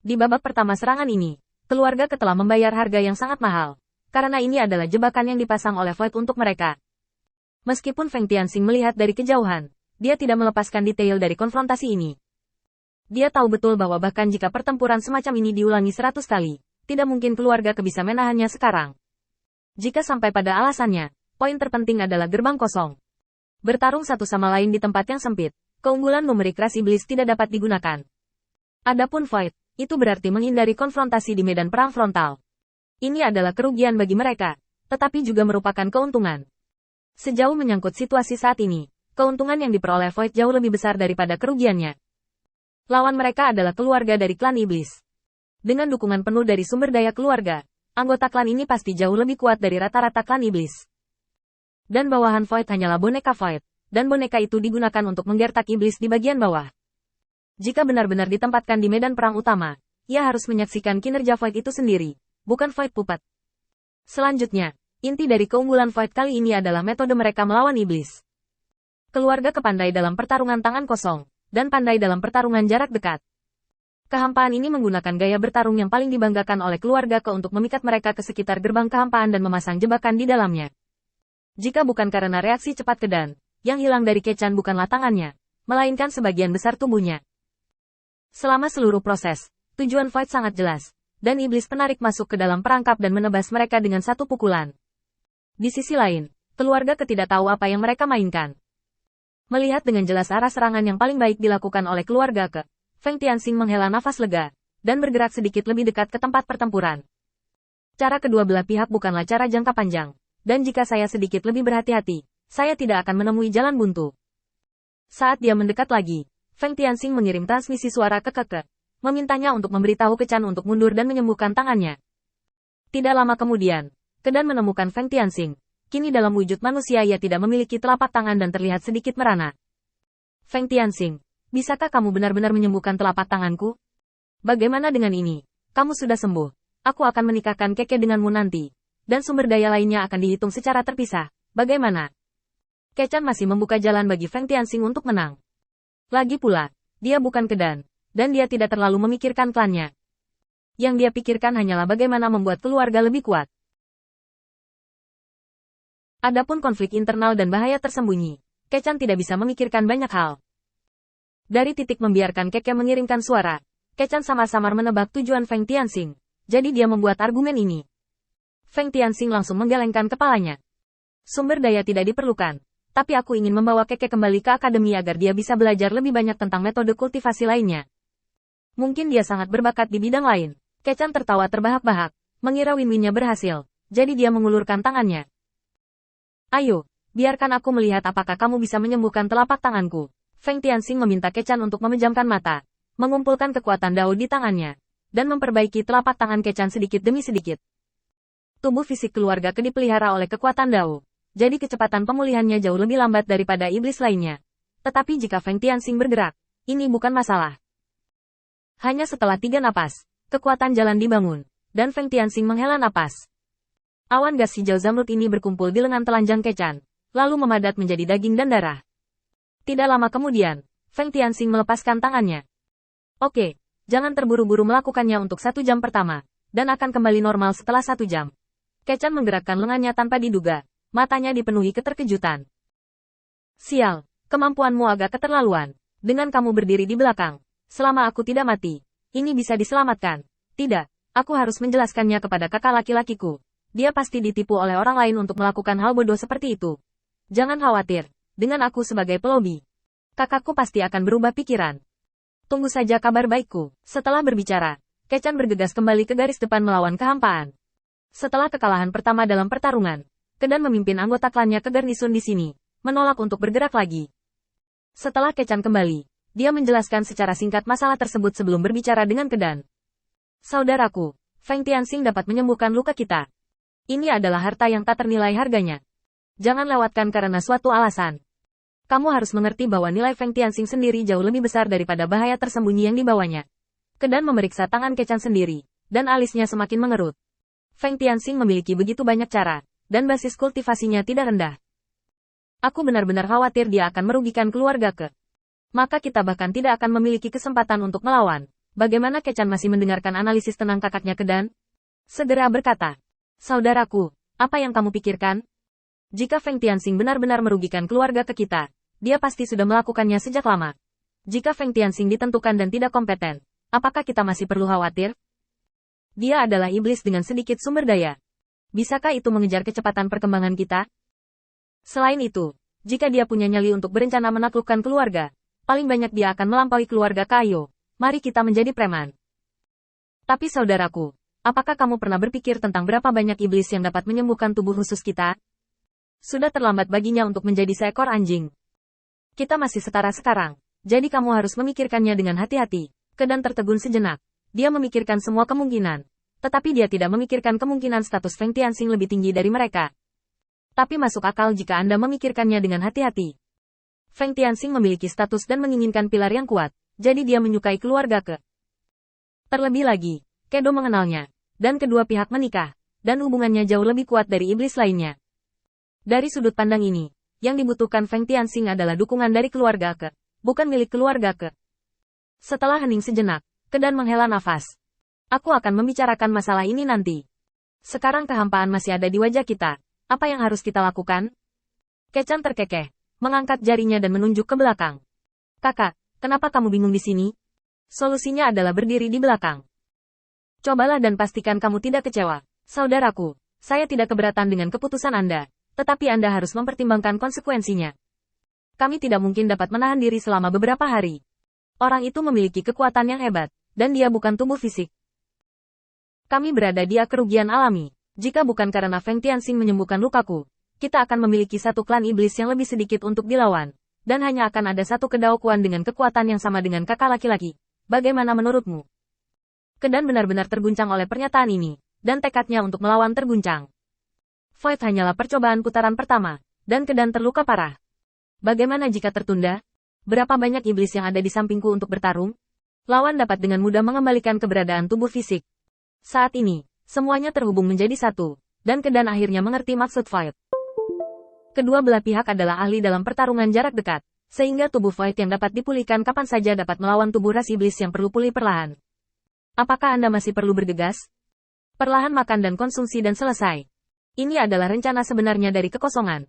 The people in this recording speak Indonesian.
Di babak pertama serangan ini, keluarga Ke telah membayar harga yang sangat mahal. Karena ini adalah jebakan yang dipasang oleh Void untuk mereka. Meskipun Feng Tianxing melihat dari kejauhan, dia tidak melepaskan detail dari konfrontasi ini. Dia tahu betul bahwa bahkan jika pertempuran semacam ini diulangi 100 kali, tidak mungkin keluarga Ke bisa menahannya sekarang. Jika sampai pada alasannya, poin terpenting adalah gerbang kosong. Bertarung satu sama lain di tempat yang sempit, keunggulan numerik ras iblis tidak dapat digunakan. Adapun Void, itu berarti menghindari konfrontasi di medan perang frontal. Ini adalah kerugian bagi mereka, tetapi juga merupakan keuntungan. Sejauh menyangkut situasi saat ini, keuntungan yang diperoleh Void jauh lebih besar daripada kerugiannya. Lawan mereka adalah keluarga dari klan iblis. Dengan dukungan penuh dari sumber daya keluarga, anggota klan ini pasti jauh lebih kuat dari rata-rata klan iblis. Dan bawahan Void hanyalah boneka Void, dan boneka itu digunakan untuk menggertak iblis di bagian bawah. Jika benar-benar ditempatkan di medan perang utama, ia harus menyaksikan kinerja Void itu sendiri, bukan Void puppet. Selanjutnya, inti dari keunggulan Void kali ini adalah metode mereka melawan iblis. Keluarga Ke pandai dalam pertarungan tangan kosong, dan pandai dalam pertarungan jarak dekat. Kehampaan ini menggunakan gaya bertarung yang paling dibanggakan oleh keluarga Ke untuk memikat mereka ke sekitar gerbang kehampaan dan memasang jebakan di dalamnya. Jika bukan karena reaksi cepat Kedan, yang hilang dari Kechan bukanlah tangannya, melainkan sebagian besar tubuhnya. Selama seluruh proses, tujuan Void sangat jelas, dan iblis penarik masuk ke dalam perangkap dan menebas mereka dengan satu pukulan. Di sisi lain, keluarga Ke tidak tahu apa yang mereka mainkan. Melihat dengan jelas arah serangan yang paling baik dilakukan oleh keluarga Ke, Feng Tianxing menghela nafas lega, dan bergerak sedikit lebih dekat ke tempat pertempuran. Cara kedua belah pihak bukanlah cara jangka panjang, dan jika saya sedikit lebih berhati-hati, saya tidak akan menemui jalan buntu. Saat dia mendekat lagi, Feng Tianxing mengirim transmisi suara ke Ke, memintanya untuk memberitahu Kechan untuk mundur dan menyembuhkan tangannya. Tidak lama kemudian, Kedan menemukan Feng Tianxing. Kini dalam wujud manusia ia tidak memiliki telapak tangan dan terlihat sedikit merana. Feng Tianxing, bisakah kamu benar-benar menyembuhkan telapak tanganku? Bagaimana dengan ini? Kamu sudah sembuh. Aku akan menikahkan Keke denganmu nanti. Dan sumber daya lainnya akan dihitung secara terpisah. Bagaimana? Kechan masih membuka jalan bagi Feng Tianxing untuk menang. Lagi pula, dia bukan Kedan, dan dia tidak terlalu memikirkan klannya. Yang dia pikirkan hanyalah bagaimana membuat keluarga lebih kuat. Adapun konflik internal dan bahaya tersembunyi, Kechan tidak bisa memikirkan banyak hal. Dari titik membiarkan Keke mengirimkan suara, Kechan samar-samar menebak tujuan Feng Tianxing, jadi dia membuat argumen ini. Feng Tianxing langsung menggelengkan kepalanya. Sumber daya tidak diperlukan. Tapi aku ingin membawa Keke kembali ke akademi agar dia bisa belajar lebih banyak tentang metode kultivasi lainnya. Mungkin dia sangat berbakat di bidang lain. Kechan tertawa terbahak-bahak, mengira win-winnya berhasil, jadi dia mengulurkan tangannya. Ayo, biarkan aku melihat apakah kamu bisa menyembuhkan telapak tanganku. Feng Tianxing meminta Kechan untuk memejamkan mata, mengumpulkan kekuatan Dao di tangannya, dan memperbaiki telapak tangan Kechan sedikit demi sedikit. Tubuh fisik keluarga Ke dipelihara oleh kekuatan Dao. Jadi kecepatan pemulihannya jauh lebih lambat daripada iblis lainnya. Tetapi jika Feng Tianxing bergerak, ini bukan masalah. Hanya setelah 3 napas, kekuatan jalan dibangun, dan Feng Tianxing menghela napas. Awan gas hijau zamrud ini berkumpul di lengan telanjang Kechan, lalu memadat menjadi daging dan darah. Tidak lama kemudian, Feng Tianxing melepaskan tangannya. Oke, jangan terburu-buru melakukannya untuk 1 jam pertama, dan akan kembali normal setelah 1 jam. Kechan menggerakkan lengannya tanpa diduga. Matanya dipenuhi keterkejutan. Sial, kemampuanmu agak keterlaluan. Dengan kamu berdiri di belakang, selama aku tidak mati, ini bisa diselamatkan. Tidak, aku harus menjelaskannya kepada kakak laki-lakiku. Dia pasti ditipu oleh orang lain untuk melakukan hal bodoh seperti itu. Jangan khawatir, dengan aku sebagai pelobi, kakakku pasti akan berubah pikiran. Tunggu saja kabar baikku. Setelah berbicara, Kechan bergegas kembali ke garis depan melawan kehampaan. Setelah kekalahan pertama dalam pertarungan, Kedan memimpin anggota klannya ke garnisun di sini, menolak untuk bergerak lagi. Setelah Kechan kembali, dia menjelaskan secara singkat masalah tersebut sebelum berbicara dengan Kedan. Saudaraku, Feng Tianxing dapat menyembuhkan luka kita. Ini adalah harta yang tak ternilai harganya. Jangan lewatkan karena suatu alasan. Kamu harus mengerti bahwa nilai Feng Tianxing sendiri jauh lebih besar daripada bahaya tersembunyi yang dibawanya. Kedan memeriksa tangan Kechan sendiri, dan alisnya semakin mengerut. Feng Tianxing memiliki begitu banyak cara, dan basis kultivasinya tidak rendah. Aku benar-benar khawatir dia akan merugikan keluarga Ke. Maka kita bahkan tidak akan memiliki kesempatan untuk melawan. Bagaimana Kechan masih mendengarkan analisis tenang kakaknya Kedan? Segera berkata, saudaraku, apa yang kamu pikirkan? Jika Feng Tianxing benar-benar merugikan keluarga ke kita, dia pasti sudah melakukannya sejak lama. Jika Feng Tianxing ditentukan dan tidak kompeten, apakah kita masih perlu khawatir? Dia adalah iblis dengan sedikit sumber daya. Bisakah itu mengejar kecepatan perkembangan kita? Selain itu, jika dia punya nyali untuk berencana menaklukkan keluarga, paling banyak dia akan melampaui keluarga Kaio. Mari kita menjadi preman. Tapi saudaraku, apakah kamu pernah berpikir tentang berapa banyak iblis yang dapat menyembuhkan tubuh khusus kita? Sudah terlambat baginya untuk menjadi seekor anjing. Kita masih setara sekarang, jadi kamu harus memikirkannya dengan hati-hati. Kedan tertegun sejenak. Dia memikirkan semua kemungkinan. Tetapi dia tidak memikirkan kemungkinan status Feng Tianxing lebih tinggi dari mereka. Tapi masuk akal jika Anda memikirkannya dengan hati-hati. Feng Tianxing memiliki status dan menginginkan pilar yang kuat. Jadi dia menyukai keluarga Ke. Terlebih lagi, Kedo mengenalnya, dan kedua pihak menikah, dan hubungannya jauh lebih kuat dari iblis lainnya. Dari sudut pandang ini, yang dibutuhkan Feng Tianxing adalah dukungan dari keluarga Ke, bukan milik keluarga Ke. Setelah hening sejenak, Kedan menghela nafas. Aku akan membicarakan masalah ini nanti. Sekarang kehampaan masih ada di wajah kita. Apa yang harus kita lakukan? Kechan terkekeh, mengangkat jarinya dan menunjuk ke belakang. Kakak, kenapa kamu bingung di sini? Solusinya adalah berdiri di belakang. Cobalah dan pastikan kamu tidak kecewa. Saudaraku, saya tidak keberatan dengan keputusan Anda, tetapi Anda harus mempertimbangkan konsekuensinya. Kami tidak mungkin dapat menahan diri selama beberapa hari. Orang itu memiliki kekuatan yang hebat, dan dia bukan tubuh fisik. Kami berada di kerugian alami. Jika bukan karena Feng Tianxing menyembuhkan lukaku, kita akan memiliki satu klan iblis yang lebih sedikit untuk dilawan. Dan hanya akan ada satu kedaukuan dengan kekuatan yang sama dengan kakak laki-laki. Bagaimana menurutmu? Kedan benar-benar terguncang oleh pernyataan ini, dan tekadnya untuk melawan terguncang. Void hanyalah percobaan putaran pertama, dan Kedan terluka parah. Bagaimana jika tertunda? Berapa banyak iblis yang ada di sampingku untuk bertarung? Lawan dapat dengan mudah mengembalikan keberadaan tubuh fisik. Saat ini, semuanya terhubung menjadi satu, dan Kedan akhirnya mengerti maksud Void. Kedua belah pihak adalah ahli dalam pertarungan jarak dekat, sehingga tubuh Void yang dapat dipulihkan kapan saja dapat melawan tubuh ras iblis yang perlu pulih perlahan. Apakah Anda masih perlu bergegas? Perlahan makan dan konsumsi dan selesai. Ini adalah rencana sebenarnya dari kekosongan.